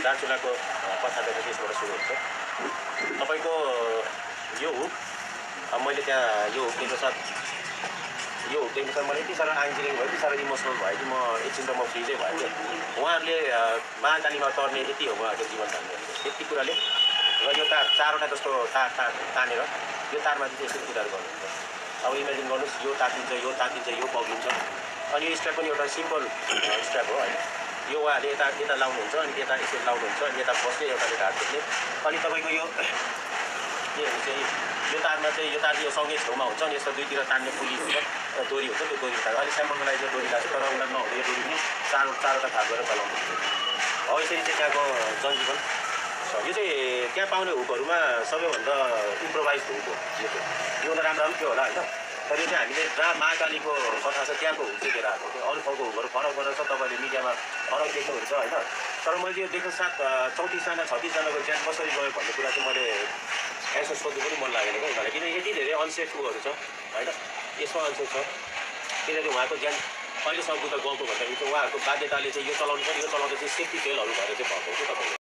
दार्चुलाको पछाडिबाट त्यसबाट सुरु हुन्छ तपाईँको यो हुक मैले त्यहाँ यो हुकको साथ यो हुकको साथ मलाई यति साह्रो आइन्जिनियरिङ भयो, यति साह्रो इमोसनल भयो कि म एकछिन त म फ्रिजै भयो कि उहाँहरूले महाकालीमा तर्ने यति हो उहाँहरूको जीवन धान्ने यति कुराले र यो तार चारवटा जस्तो तार तानेर यो तारमा चाहिँ यसरी कुराहरू गर्नुहुन्छ। अब इमेजिन गर्नुहोस् यो तातिन्छ यो पग्लिन्छ अनि यो स्ट्र्याप पनि एउटा सिम्पल स्ट्र्याप हो होइन। यो उहाँहरूले यता लाउनुहुन्छ अनि यता यसरी लाउनुहुन्छ अनि यता बस्ने एउटाले ढाड देख्ने अनि तपाईँको यो के हुन्छ यो तारमा चाहिँ यो तार यो सँगै छेउमा हुन्छ अनि यस्तो दुईतिर तान्ने पुली हुन्छ डोरी हुन्छ त्यो डोरी तार अलिक स्याम्पलको लागि चाहिँ डोरी लाग्छ तर उनीहरू नहुँदै यो डोरी पनि चारवटा भाग गरेर चलाउनुहुन्छ। हो यसरी चाहिँ त्यहाँको जनजीवन छ। यो चाहिँ त्यहाँ पाउने हुकहरूमा सबैभन्दा इम्प्रोभाइज हुक हो यो त राम्रो थियो होला होइन। तर यो चाहिँ हामीले जहाँ महाकालीको कथा छ त्यहाँको हुक चाहिँ लिएर आएको थियो। अरू ठाउँको हुकहरू फरक फरक छ, तपाईँले मिडियामा फरक देख्नुहुन्छ होइन। तर मैले यो देख्न साथ 34जना 36जनाको ज्यान कसरी गयो भन्ने कुरा चाहिँ मैले एन्सर सोध्नु पनि मन लागेन क्या उनीहरूलाई, किनकि यति धेरै अनसेफ उहरू छ होइन। यसमा अनसेफ छ किनकि उहाँको ज्यान अहिलेसम्म त गएको भन्दाखेरि चाहिँ उहाँहरूको बाध्यताले चाहिँ यो चलाउनु पर्यो, यो चलाउँदा चाहिँ सेफ्टी फेलहरू भएर चाहिँ भएको हो कि तपाईँको